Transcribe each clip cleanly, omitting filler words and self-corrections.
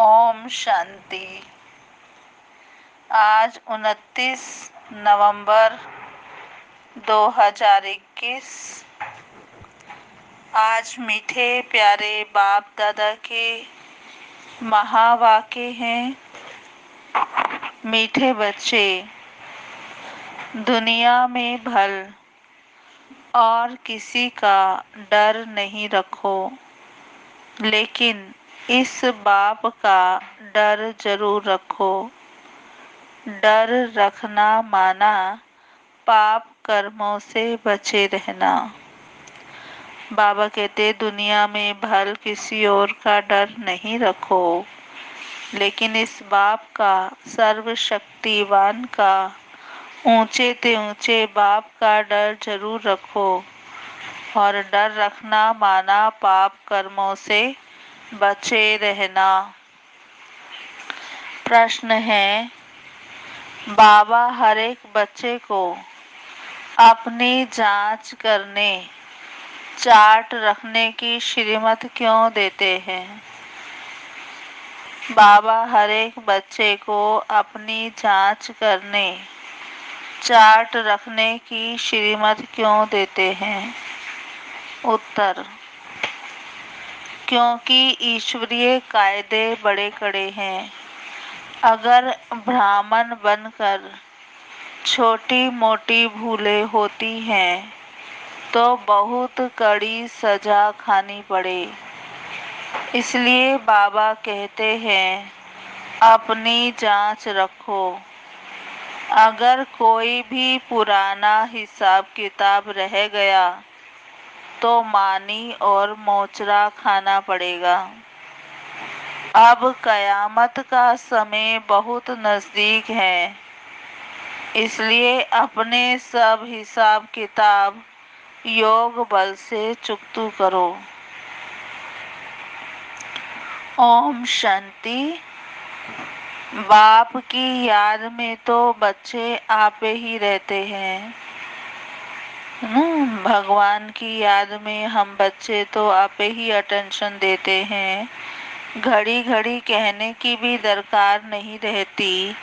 ओम शांति। आज 29 नवंबर 2021। आज मीठे प्यारे बाप दादा के महावाक्य हैं। मीठे बच्चे, दुनिया में भल और किसी का डर नहीं रखो, लेकिन इस बाप का डर जरूर रखो। डर रखना माना पाप कर्मों से बचे रहना। बाबा कहते दुनिया में भल किसी और का डर नहीं रखो, लेकिन इस बाप का, सर्वशक्तिवान का, ऊंचे ते ऊंचे बाप का डर जरूर रखो। और डर रखना माना पाप कर्मों से बचे रहना। प्रश्न है, बाबा हर एक बच्चे को अपनी जांच करने, चार्ट रखने की श्रीमत क्यों देते हैं? बाबा हर एक बच्चे को अपनी जांच करने, चार्ट रखने की श्रीमत क्यों देते हैं? उत्तर, क्योंकि ईश्वरीय कायदे बड़े कड़े हैं। अगर ब्राह्मण बनकर छोटी मोटी भूलें होती हैं तो बहुत कड़ी सजा खानी पड़े। इसलिए बाबा कहते हैं अपनी जांच रखो। अगर कोई भी पुराना हिसाब किताब रह गया तो मानी और मोचरा खाना पड़ेगा। अब कयामत का समय बहुत नजदीक है, इसलिए अपने सब हिसाब किताब योग बल से चुकतू करो। ओम शांति। बाप की याद में तो बच्चे आपे ही रहते हैं। भगवान की याद में हम बच्चे तो आपे ही अटेंशन देते हैं। घड़ी घड़ी कहने की भी दरकार नहीं रहती।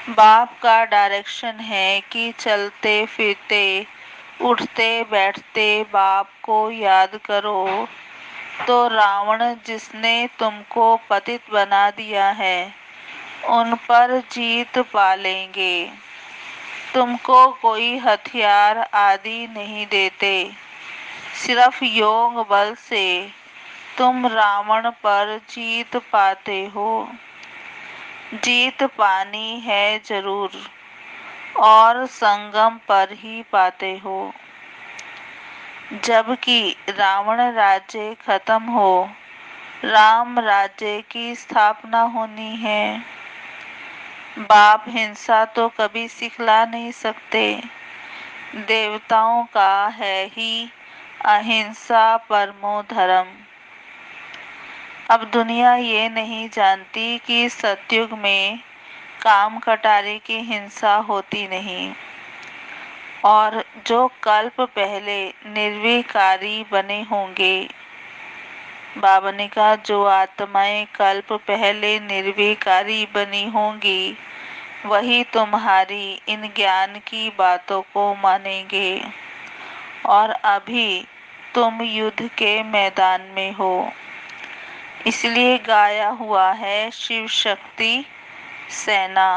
बाप का डायरेक्शन है कि चलते फिरते, उठते बैठते बाप को याद करो। तो रावण जिसने तुमको पतित बना दिया है, उन पर जीत पा लेंगे। तुमको कोई हथियार आदि नहीं देते, सिर्फ योग बल से तुम रावण पर जीत पाते हो। जीत पानी है जरूर, और संगम पर ही पाते हो। जबकि रावण राज्य खत्म हो, राम राज्य की स्थापना होनी है। बाप हिंसा तो कभी सिखला नहीं सकते। देवताओं का है ही अहिंसा परमो धर्म। अब दुनिया ये नहीं जानती कि सतयुग में काम कटारे की हिंसा होती नहीं, और जो कल्प पहले निर्विकारी बने होंगे। बाबा ने कहा जो आत्माएं कल्प पहले निर्विकारी बनी होंगी, वही तुम्हारी इन ज्ञान की बातों को मानेंगे। और अभी तुम युद्ध के मैदान में हो, इसलिए गाया हुआ है शिव शक्ति सेना।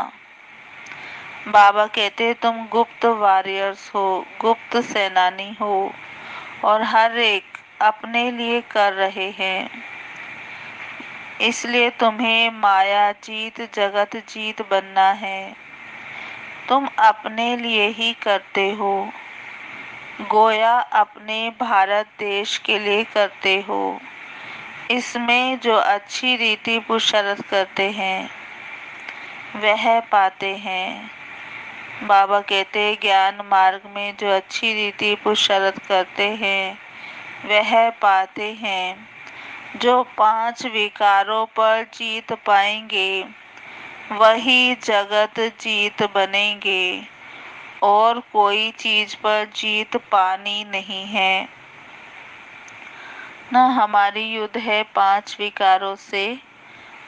बाबा कहते तुम गुप्त वॉरियर्स हो, गुप्त सेनानी हो, और हर एक अपने लिए कर रहे हैं। इसलिए तुम्हें माया जीत जगत जीत बनना है। तुम अपने लिए ही करते हो, गोया अपने भारत देश के लिए करते हो। इसमें जो अच्छी रीति पुरुषार्थ करते हैं वह पाते हैं। बाबा कहते ज्ञान मार्ग में जो अच्छी रीति पुरुषार्थ करते हैं वह पाते हैं। जो 5 विकारों पर जीत पाएंगे वही जगत जीत बनेंगे, और कोई चीज पर जीत पानी नहीं है। न हमारी युद्ध है 5 विकारों से,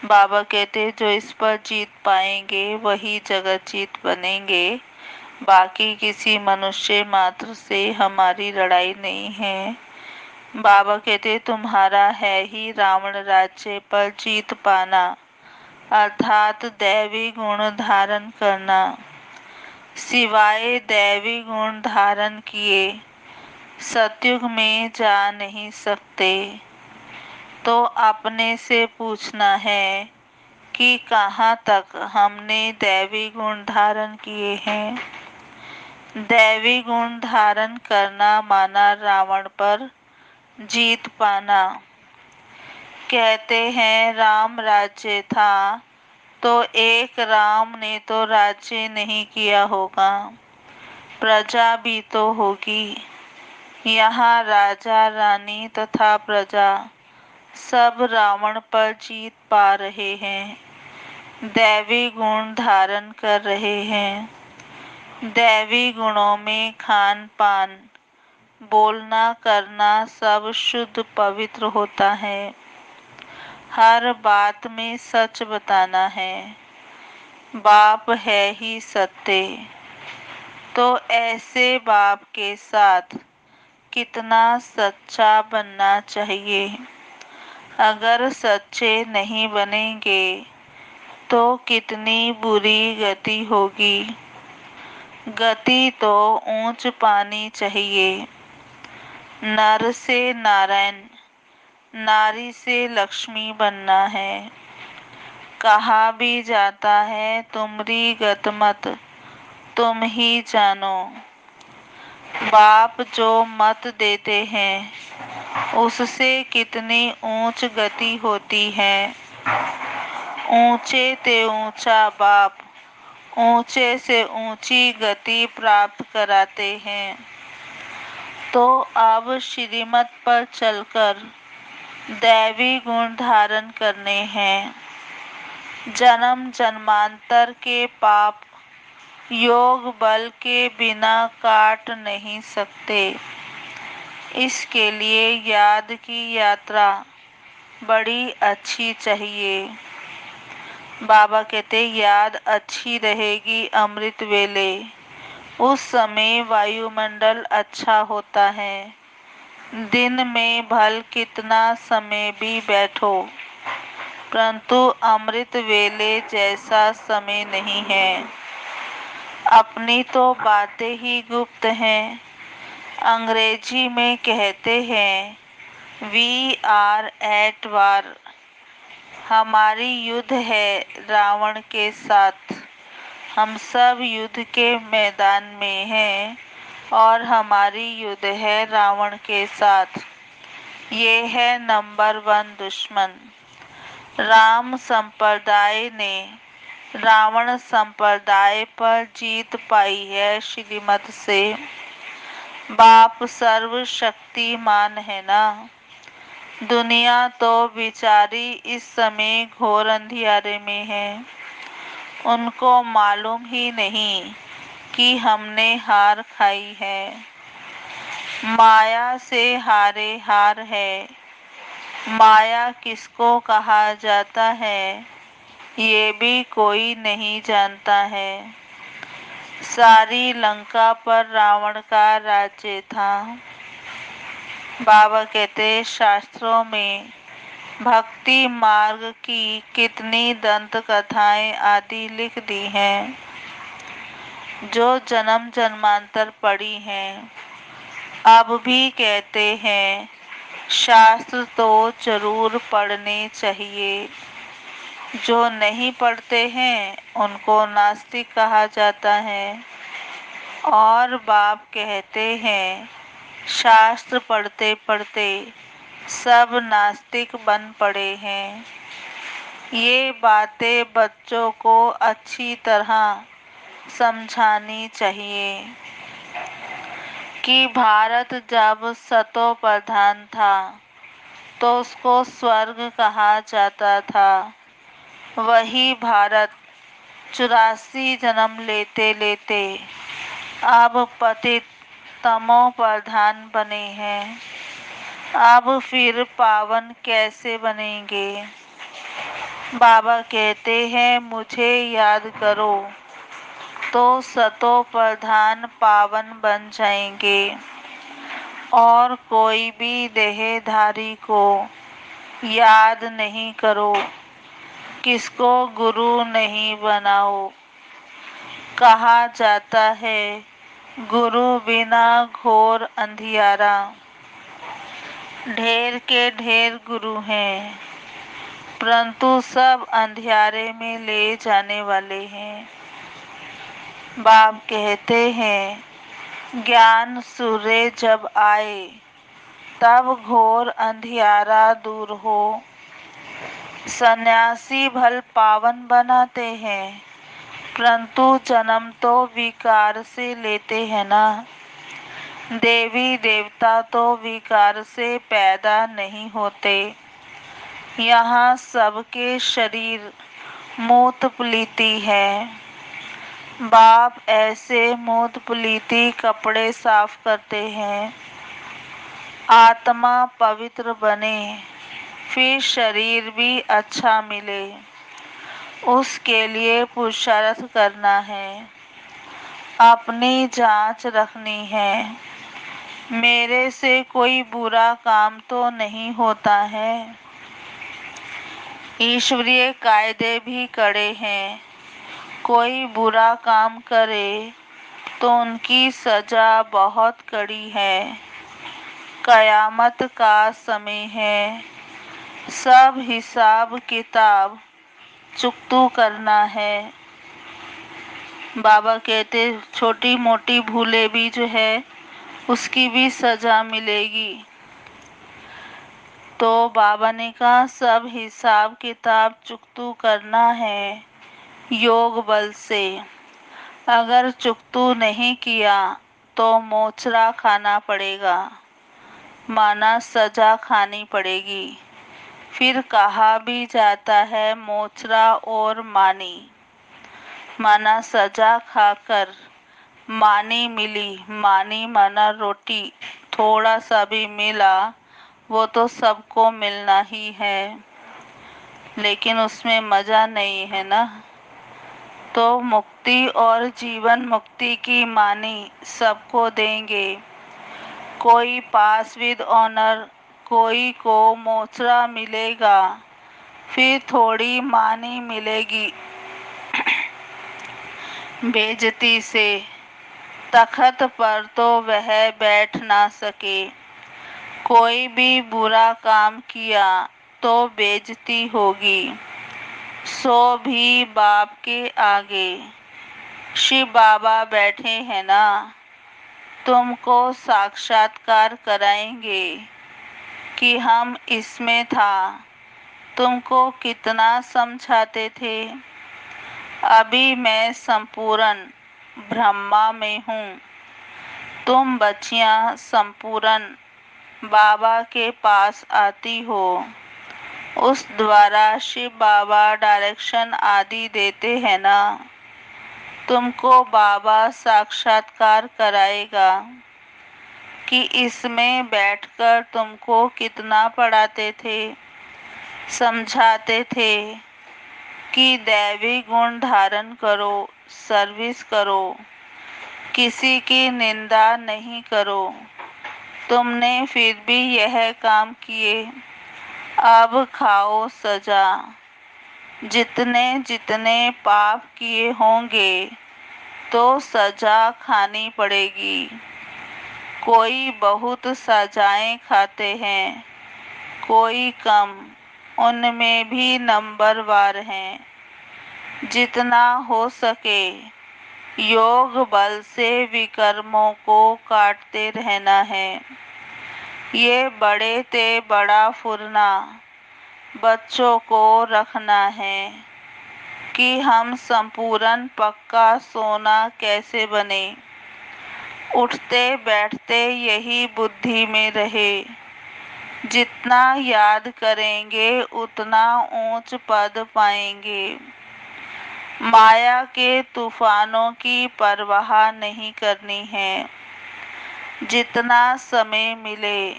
बाबा कहते जो इस पर जीत पाएंगे वही जगत जीत बनेंगे, बाकी किसी मनुष्य मात्र से हमारी लड़ाई नहीं है। बाबा कहते तुम्हारा है ही रावण राज्य पर जीत पाना, अर्थात दैवी गुण धारण करना। सिवाय दैवी गुण धारण किए सतयुग में जा नहीं सकते। तो अपने से पूछना है कि कहाँ तक हमने दैवी गुण धारण किए हैं। दैवी गुण धारण करना माना रावण पर जीत पाना। कहते हैं राम राज्य था तो एक राम ने तो राज्य नहीं किया होगा, प्रजा भी तो होगी। यहाँ राजा रानी तथा प्रजा सब रावण पर जीत पा रहे हैं, दैवी गुण धारण कर रहे हैं। दैवी गुणों में खान पान, बोलना करना सब शुद्ध पवित्र होता है। हर बात में सच बताना है, बाप है ही सत्य। तो ऐसे बाप के साथ कितना सच्चा बनना चाहिए। अगर सच्चे नहीं बनेंगे तो कितनी बुरी गति होगी। गति तो ऊंच पानी चाहिए। नर से नारायण, नारी से लक्ष्मी बनना है। कहा भी जाता है तुमरी गत मत तुम ही जानो। बाप जो मत देते हैं उससे कितनी ऊंच गति होती है। ऊंचे ते ऊंचा बाप ऊंचे से ऊंची गति प्राप्त कराते हैं। तो अब श्रीमत पर चलकर दैवी गुण धारण करने हैं। जन्म जन्मांतर के पाप योग बल के बिना काट नहीं सकते। इसके लिए याद की यात्रा बड़ी अच्छी चाहिए। बाबा कहते याद अच्छी रहेगी अमृत वेले, उस समय वायुमंडल अच्छा होता है। दिन में भल कितना समय भी बैठो, परंतु अमृत वेले जैसा समय नहीं है। अपनी तो बातें ही गुप्त हैं। अंग्रेजी में कहते हैं वी आर एट वार, हमारी युद्ध है रावण के साथ। हम सब युद्ध के मैदान में हैं और हमारी युद्ध है रावण के साथ। ये है नंबर 1 दुश्मन। राम संप्रदाय ने रावण संप्रदाय पर जीत पाई है श्रीमत से। बाप सर्वशक्तिमान है ना। दुनिया तो बेचारी इस समय घोर अंधियारे में है। उनको मालूम ही नहीं कि हमने हार खाई है। माया से हारे हार है। माया किसको कहा जाता है ये भी कोई नहीं जानता है। सारी लंका पर रावण का राज्य था। बाबा कहते शास्त्रों में भक्ति मार्ग की कितनी दंत कथाएं आदि लिख दी हैं, जो जन्म जन्मांतर पड़ी हैं। अब भी कहते हैं शास्त्र तो जरूर पढ़ने चाहिए। जो नहीं पढ़ते हैं उनको नास्तिक कहा जाता है। और बाप कहते हैं शास्त्र पढ़ते पढ़ते सब नास्तिक बन पड़े हैं। ये बातें बच्चों को अच्छी तरह समझानी चाहिए कि भारत जब सतो प्रधान था तो उसको स्वर्ग कहा जाता था। वही भारत 84 जन्म लेते लेते अब पतित तमो प्रधान बने हैं। अब फिर पावन कैसे बनेंगे। बाबा कहते हैं मुझे याद करो तो सतो प्रधान पावन बन जाएंगे, और कोई भी देहधारी को याद नहीं करो, किसको गुरु नहीं बनाओ। कहा जाता है गुरु बिना घोर अंधियारा, ढेर के ढेर गुरु हैं, परंतु सब अंधियारे में ले जाने वाले हैं। बाप कहते हैं ज्ञान सूर्य जब आए तब घोर अंधियारा दूर हो। सन्यासी भल पावन बनाते हैं, परंतु जन्म तो विकार से लेते हैं ना। देवी देवता तो विकार से पैदा नहीं होते। यहाँ सबके शरीर मूत पुलीती है। बाप ऐसे मूत पुलीती कपड़े साफ करते हैं, आत्मा पवित्र बने, फिर शरीर भी अच्छा मिले, उसके लिए पुरुषार्थ करना है, अपनी जांच रखनी है। मेरे से कोई बुरा काम तो नहीं होता है। ईश्वरीय कायदे भी कड़े हैं, कोई बुरा काम करे तो उनकी सजा बहुत कड़ी है। कयामत का समय है, सब हिसाब किताब चुकतू करना है। बाबा कहते छोटी मोटी भूलें भी जो है उसकी भी सजा मिलेगी। तो बाबा ने कहा सब हिसाब किताब चुकतू करना है योग बल से। अगर चुकतू नहीं किया तो मोचरा खाना पड़ेगा, माना सजा खानी पड़ेगी। फिर कहा भी जाता है मोचरा और मानी, माना सजा खाकर मानी मिली। मानी माना रोटी, थोड़ा सा भी मिला वो तो सबको मिलना ही है, लेकिन उसमें मजा नहीं है ना। तो मुक्ति और जीवन मुक्ति की मानी सबको देंगे, कोई पास विद ऑनर, कोई को मोचरा मिलेगा, फिर थोड़ी मानी मिलेगी बेइज्जती से। तख्त पर तो वह बैठ ना सके। कोई भी बुरा काम किया तो बेइज्जती होगी, सो भी बाप के आगे। शिव बाबा बैठे हैं ना, तुमको साक्षात्कार कराएंगे कि हम इसमें था। तुमको कितना समझाते थे। अभी मैं संपूर्ण ब्रह्मा में हूँ, तुम बच्चियाँ संपूर्ण बाबा के पास आती हो। उस द्वारा शिव बाबा डायरेक्शन आदि देते हैं ना। तुमको बाबा साक्षात्कार कराएगा कि इसमें बैठकर तुमको कितना पढ़ाते थे, समझाते थे कि दैवी गुण धारण करो, सर्विस करो, किसी की निंदा नहीं करो। तुमने फिर भी यह काम किए, अब खाओ सजा। जितने जितने पाप किए होंगे तो सजा खानी पड़ेगी। कोई बहुत सजाएं खाते हैं, कोई कम, उनमें भी नंबरवार हैं। जितना हो सके योग बल से विकर्मों को काटते रहना है। ये बड़े ते बड़ा फुरना बच्चों को रखना है कि हम संपूर्ण पक्का सोना कैसे बने। उठते बैठते यही बुद्धि में रहे। जितना याद करेंगे उतना ऊंच पद पाएंगे। माया के तूफानों की परवाह नहीं करनी है। जितना समय मिले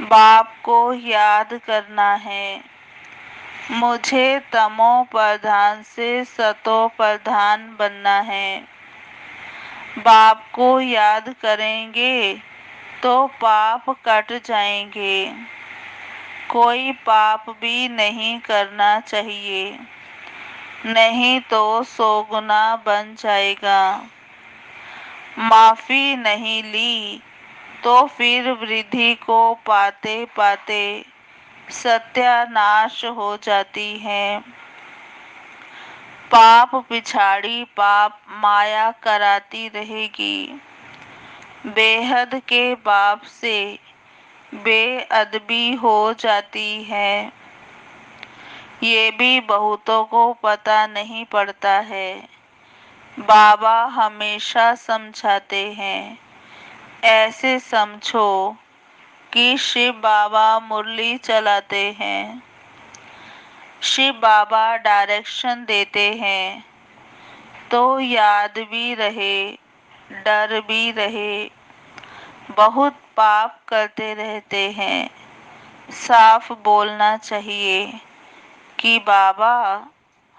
बाप को याद करना है। मुझे तमो प्रधान से सतो प्रधान बनना है। बाप को याद करेंगे तो पाप कट जाएंगे। कोई पाप भी नहीं करना चाहिए, नहीं तो 100 गुना बन जाएगा। माफी नहीं ली तो फिर वृद्धि को पाते पाते सत्यानाश हो जाती है। पाप पिछाड़ी पाप माया कराती रहेगी। बेहद के बाप से बेअदबी हो जाती है। ये भी बहुतों को पता नहीं पड़ता है। बाबा हमेशा समझाते हैं, ऐसे समझो कि शिव बाबा मुरली चलाते हैं। शिव बाबा डायरेक्शन देते हैं तो याद भी रहे, डर भी रहे। बहुत पाप करते रहते हैं। साफ बोलना चाहिए कि बाबा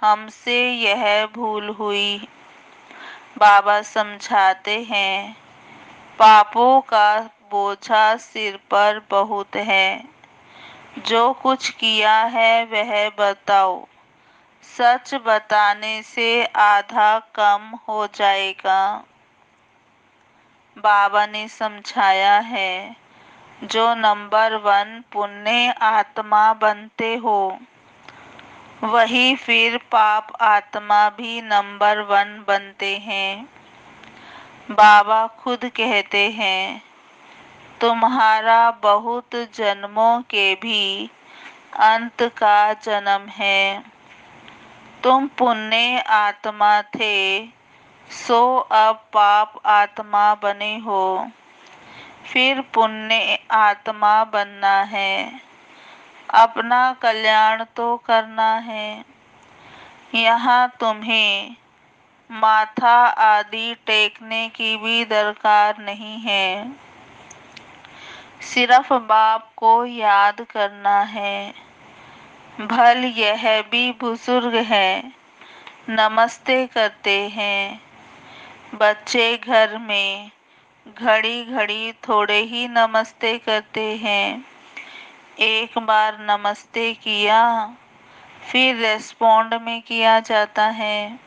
हमसे यह भूल हुई। बाबा समझाते हैं, पापों का बोझा सिर पर बहुत है। जो कुछ किया है वह बताओ। सच बताने से आधा कम हो जाएगा। बाबा ने समझाया है, जो नंबर 1 पुण्य आत्मा बनते हो, वही फिर पाप आत्मा भी नंबर 1 बनते हैं। बाबा खुद कहते हैं, तुम्हारा बहुत जन्मों के भी अंत का जन्म है। तुम पुण्य आत्मा थे, सो अब पाप आत्मा बने हो। फिर पुण्य आत्मा बनना है। अपना कल्याण तो करना है। यहाँ तुम्हें माथा आदि टेकने की भी दरकार नहीं है। सिर्फ बाप को याद करना है। भल यह भी बुजुर्ग है, नमस्ते करते हैं। बच्चे घर में घड़ी घड़ी थोड़े ही नमस्ते करते हैं। एक बार नमस्ते किया, फिर रेस्पोंड में किया जाता है।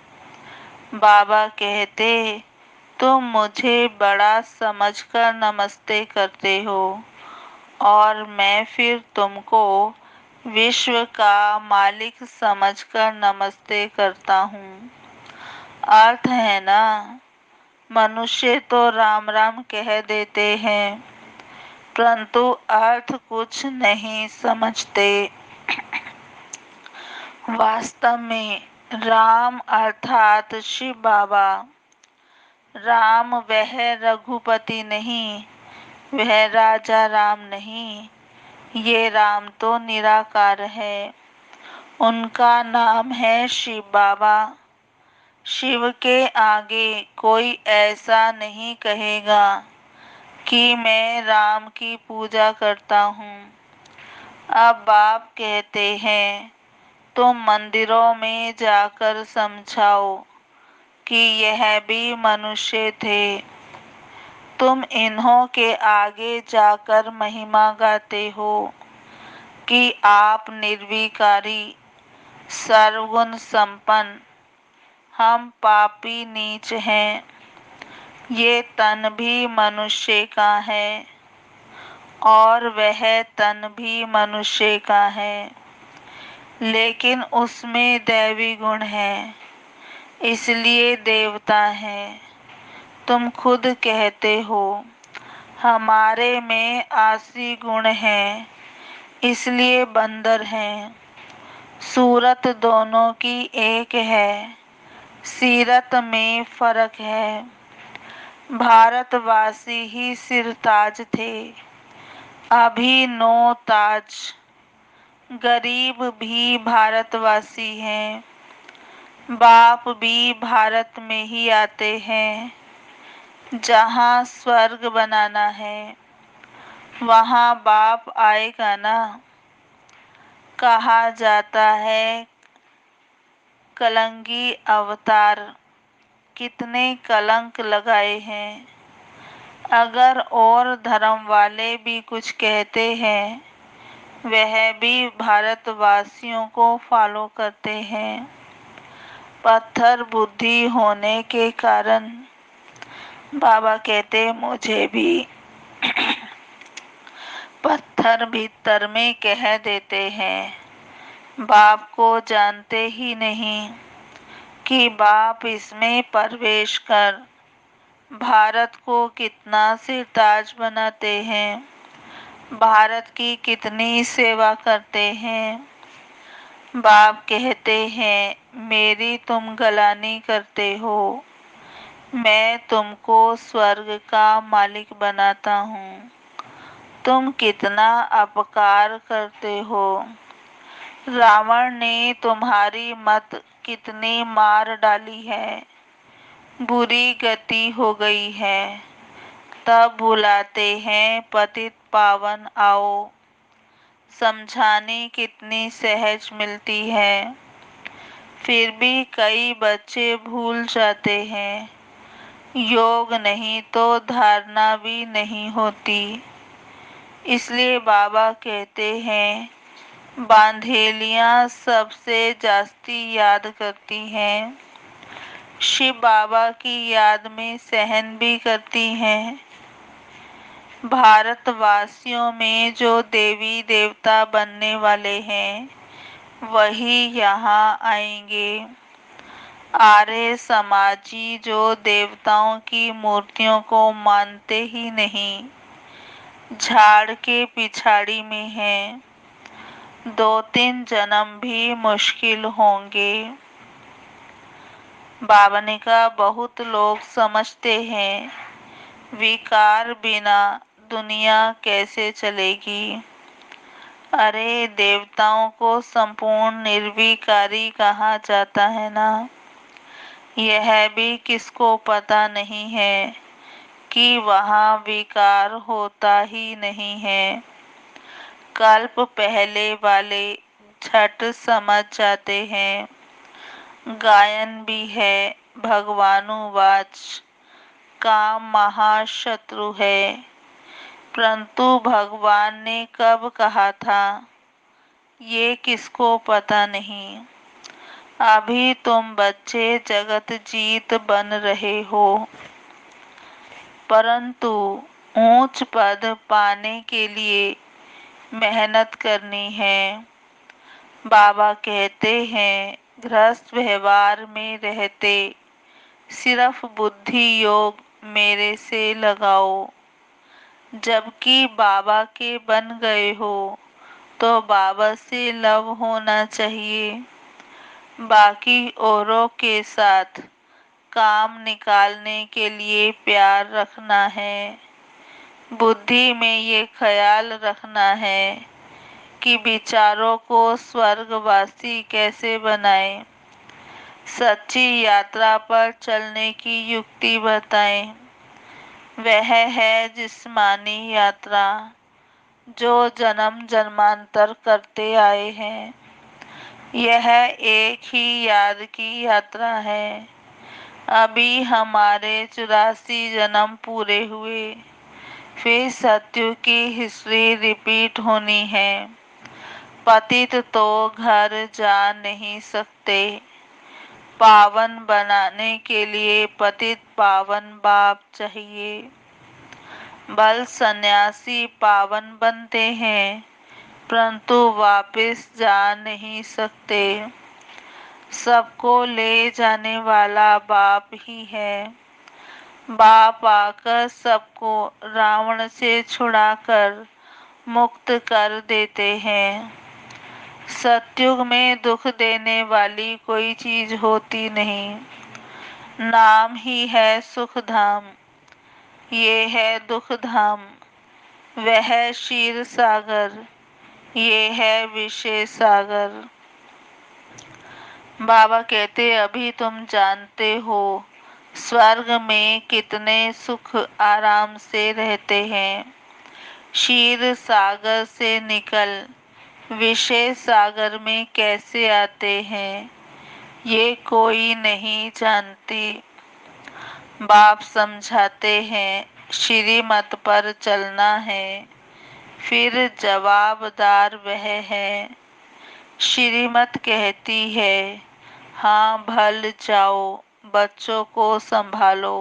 बाबा कहते, तुम मुझे बड़ा समझकर नमस्ते करते हो और मैं फिर तुमको विश्व का मालिक समझकर नमस्ते करता हूँ। अर्थ है ना। मनुष्य तो राम राम कह देते हैं, परंतु अर्थ कुछ नहीं समझते। वास्तव में राम अर्थात शिव बाबा। राम वह रघुपति नहीं, वह राजा राम नहीं। ये राम तो निराकार है। उनका नाम है शिव बाबा। शिव के आगे कोई ऐसा नहीं कहेगा कि मैं राम की पूजा करता हूँ। अब बाप कहते हैं, तुम मंदिरों में जाकर समझाओ कि यह भी मनुष्य थे। तुम इन्हों के आगे जाकर महिमा गाते हो कि आप निर्विकारी, सर्वगुण संपन्न, हम पापी नीच हैं। ये तन भी मनुष्य का है और वह तन भी मनुष्य का है, लेकिन उसमें दैवी गुण है, इसलिए देवता है। तुम खुद कहते हो, हमारे में आसी गुण है, इसलिए बंदर हैं। सूरत दोनों की एक है, सीरत में फर्क है। भारतवासी ही सिरताज थे, अभी 9 ताज। गरीब भी भारतवासी हैं। बाप भी भारत में ही आते हैं। जहाँ स्वर्ग बनाना है, वहाँ बाप आएगा ना। कहा जाता है कलंकी अवतार, कितने कलंक लगाए हैं। अगर और धर्म वाले भी कुछ कहते हैं, वह भी भारतवासियों को फॉलो करते हैं। पत्थर बुद्धि होने के कारण बाबा कहते मुझे भी पत्थर भीतर में कह देते हैं, बाप को जानते ही नहीं कि बाप इसमें प्रवेश कर भारत को कितना सिरताज बनाते हैं, भारत की कितनी सेवा करते हैं। बाप कहते हैं मेरी तुम गलानी करते हो, मैं तुमको स्वर्ग का मालिक बनाता हूँ, तुम कितना अपकार करते हो। रावण ने तुम्हारी मत कितनी मार डाली है, बुरी गति हो गई है, तब बुलाते हैं पतित पावन आओ, समझाने कितनी सहज मिलती है। फिर भी कई बच्चे भूल जाते हैं, योग नहीं तो धारणा भी नहीं होती। इसलिए बाबा कहते हैं बांधेलियां सबसे जास्ती याद करती हैं, शिव बाबा की याद में सहन भी करती हैं। भारतवासियों में जो देवी देवता बनने वाले हैं, वही यहाँ आएंगे। आर्य समाजी जो देवताओं की मूर्तियों को मानते ही नहीं, झाड़ के पिछाड़ी में हैं, 2-3 जन्म भी मुश्किल होंगे। बाबा ने कहा बहुत लोग समझते हैं विकार बिना दुनिया कैसे चलेगी। अरे देवताओं को संपूर्ण निर्विकारी कहा जाता है ना, यह भी किसको पता नहीं है कि वहाँ विकार होता ही नहीं है। कल्प पहले वाले झट समझ जाते हैं। गायन भी है भगवानुवाच, काम महाशत्रु है, परंतु भगवान ने कब कहा था ये किसको पता नहीं। अभी तुम बच्चे जगत जीत बन रहे हो, परंतु ऊंच पद पाने के लिए मेहनत करनी है। बाबा कहते हैं गृहस्थ व्यवहार में रहते सिर्फ बुद्धि योग मेरे से लगाओ, जबकि बाबा के बन गए हो तो बाबा से लव होना चाहिए। बाकी औरों के साथ काम निकालने के लिए प्यार रखना है। बुद्धि में ये ख्याल रखना है कि विचारों को स्वर्गवासी कैसे बनाएं। सच्ची यात्रा पर चलने की युक्ति बताएं। वह है जिस्मानी यात्रा जो जन्म जन्मांतर करते आए हैं। यह एक ही याद की यात्रा है। अभी हमारे 84 जन्म पूरे हुए, फिर सत्युग की हिस्ट्री रिपीट होनी है। पतित तो घर जा नहीं सकते, पावन बनाने के लिए पतित पावन बाप चाहिए। बल सन्यासी पावन बनते हैं, परंतु वापस जा नहीं सकते। सबको ले जाने वाला बाप ही है। बाप आकर सबको रावण से छुड़ाकर मुक्त कर देते हैं। सतयुग में दुख देने वाली कोई चीज होती नहीं। नाम ही है सुख धाम, ये है दुख धाम। वह क्षीर सागर, ये है विषय सागर। बाबा कहते अभी तुम जानते हो स्वर्ग में कितने सुख आराम से रहते हैं। क्षीर सागर से निकल विषय सागर में कैसे आते हैं ये कोई नहीं जानते। बाप समझाते हैं श्रीमत पर चलना है, फिर जवाबदार वह है। श्रीमत कहती है हाँ भल जाओ, बच्चों को संभालो,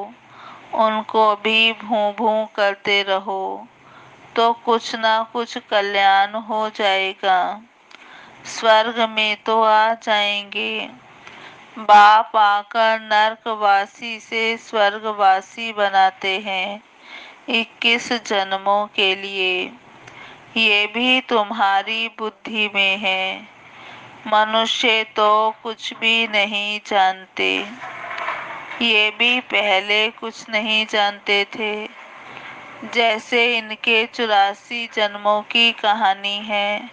उनको भी भूं भूं करते रहो तो कुछ ना कुछ कल्याण हो जाएगा, स्वर्ग में तो आ जाएंगे। बाप आकर नरकवासी से स्वर्गवासी बनाते हैं 21 जन्मों के लिए। ये भी तुम्हारी बुद्धि में है। मनुष्य तो कुछ भी नहीं जानते, ये भी पहले कुछ नहीं जानते थे। जैसे इनके 84 जन्मों की कहानी है।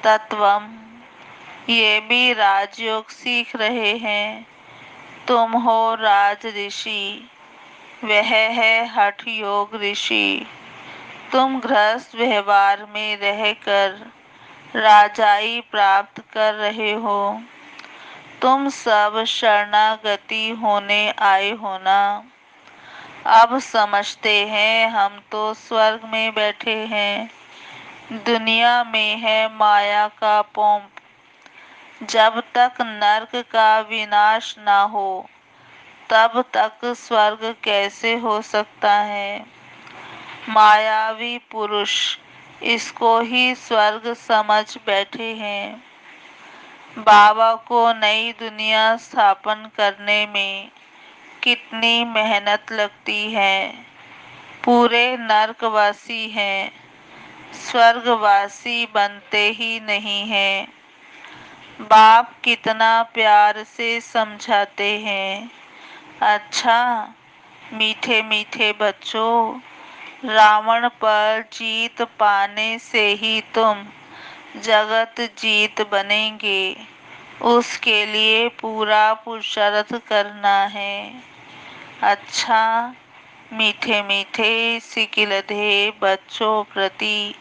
तत्वम, ये भी राजयोग सीख रहे हैं। तुम हो राज ऋषि, वह है हठ योग ऋषि। तुम गृहस्थ व्यवहार में रहकर राजाई प्राप्त कर रहे हो। तुम सब शरणागति होने आए हो ना। अब समझते हैं हम तो स्वर्ग में बैठे हैं, दुनिया में है माया का पोंप। जब तक नरक का विनाश ना हो तब तक स्वर्ग कैसे हो सकता है। मायावी पुरुष इसको ही स्वर्ग समझ बैठे हैं। बाबा को नई दुनिया स्थापन करने में कितनी मेहनत लगती है। पूरे नरकवासी हैं, स्वर्गवासी बनते ही नहीं हैं। बाप कितना प्यार से समझाते हैं। अच्छा मीठे मीठे बच्चों, रावण पर जीत पाने से ही तुम जगत जीत बनेंगे। उसके लिए पूरा पुरुषार्थ करना है। अच्छा मीठे मीठे सिकिलधे बच्चों प्रति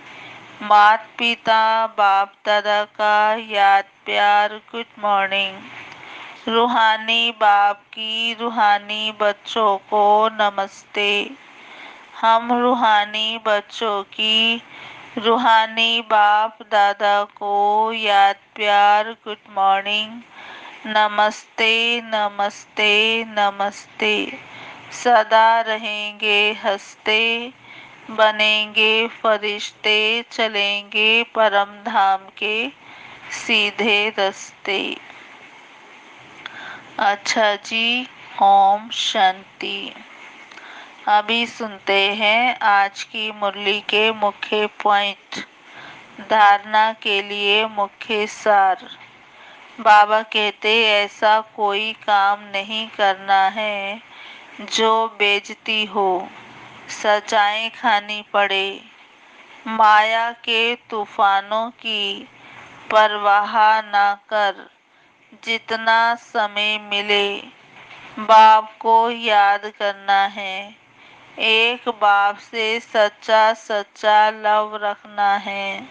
माता पिता बाप दादा का याद प्यार गुड मॉर्निंग। रूहानी बाप की रूहानी बच्चों को नमस्ते। हम रूहानी बच्चों की रूहानी बाप दादा को याद प्यार गुड मॉर्निंग, नमस्ते नमस्ते नमस्ते। सदा रहेंगे हंसते, बनेंगे फरिश्ते, चलेंगे परम धाम के सीधे रास्ते। अच्छा जी, ओम शांति। अभी सुनते हैं आज की मुरली के मुख्य पॉइंट। धारणा के लिए मुख्य सार। बाबा कहते ऐसा कोई काम नहीं करना है जो बेइज्जती हो, सजाएं खानी पड़े। माया के तूफानों की परवाह ना कर, जितना समय मिले बाप को याद करना है। एक बाप से सच्चा सच्चा लव रखना है।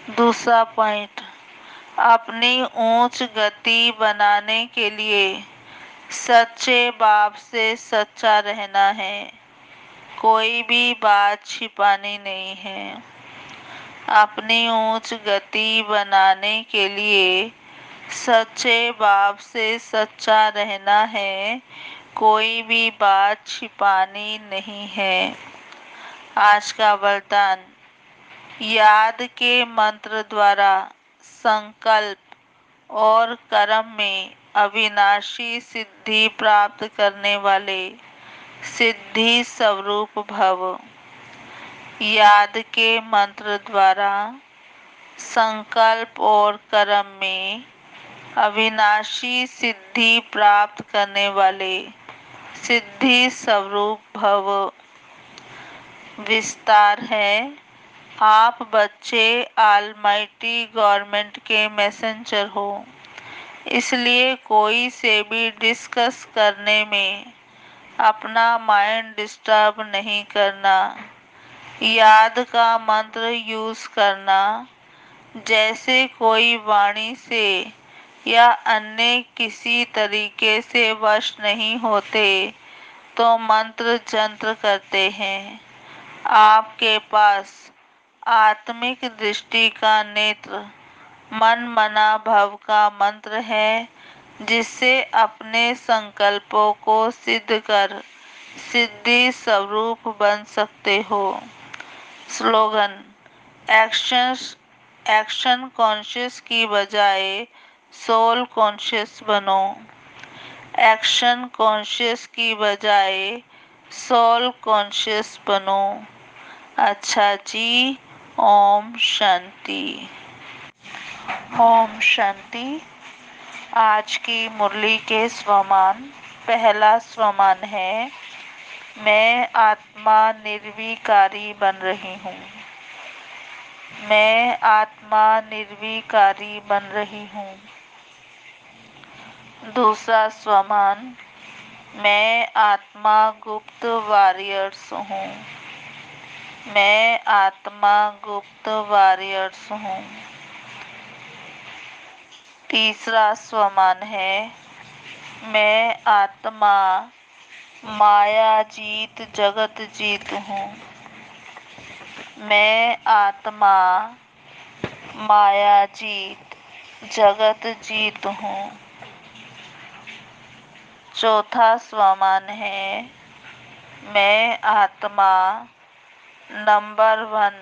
दूसरा पॉइंट, अपनी ऊंच गति बनाने के लिए सच्चे बाप से सच्चा रहना है। कोई भी बात छिपानी नहीं है। अपनी ऊंच गति बनाने के लिए सच्चे बाप से सच्चा रहना है। कोई भी बात छिपानी नहीं है। आज का वरदान, याद के मंत्र द्वारा संकल्प और कर्म में अविनाशी सिद्धि प्राप्त करने वाले सिद्धि स्वरूप भव। याद के मंत्र द्वारा संकल्प और कर्म में अविनाशी सिद्धि प्राप्त करने वाले सिद्धि स्वरूप भव। विस्तार है, आप बच्चे ऑलमाइटी गवर्नमेंट के मैसेंजर हो, इसलिए कोई से भी डिस्कस करने में अपना माइंड डिस्टर्ब नहीं करना। याद का मंत्र यूज करना, जैसे कोई वाणी से या अन्य किसी तरीके से वश नहीं होते तो मंत्र जंत्र करते हैं। आपके पास आत्मिक दृष्टि का नेत्र, मन मना भव का मंत्र है, जिससे अपने संकल्पों को सिद्ध कर सिद्धि स्वरूप बन सकते हो। स्लोगन: एक्शन कॉन्शियस की बजाय सोल कॉन्शियस बनो। एक्शन कॉन्शियस की बजाय सोल कॉन्शियस बनो। अच्छा जी, ओम शांति। ओम शांति। आज की मुरली के स्वमान। पहला स्वमान है, मैं आत्मा निर्विकारी बन रही हूँ। मैं आत्मा निर्विकारी बन रही हूँ। दूसरा स्वमान, मैं आत्मा गुप्त वॉरियर्स हूँ। मैं आत्मा गुप्त वॉरियर्स हूँ। तीसरा स्वमान है, मैं आत्मा माया जीत जगत जीत हूँ। मैं आत्मा माया जीत जगत जीत हूँ। चौथा स्वमान है, मैं आत्मा नंबर 1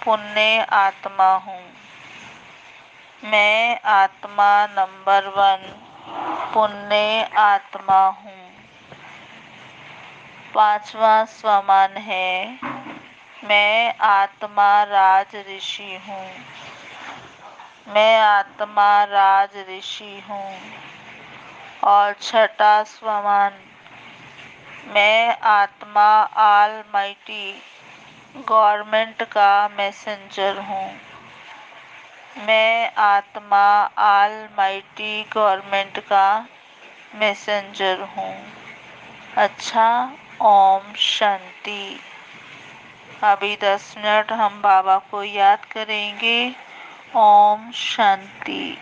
पुण्य आत्मा हूँ। मैं आत्मा नंबर 1 पुण्य आत्मा हूँ। पांचवा स्वमान है, मैं आत्मा राज ऋषि हूँ। मैं आत्मा राज ऋषि हूँ। और छठा स्वमान, मैं आत्मा ऑलमाइटी गवर्नमेंट का मैसेंजर हूँ। मैं आत्मा ऑलमाइटी गवर्नमेंट का मैसेंजर हूँ। अच्छा, ओम शांति। अभी 10 मिनट हम बाबा को याद करेंगे। ओम शांति।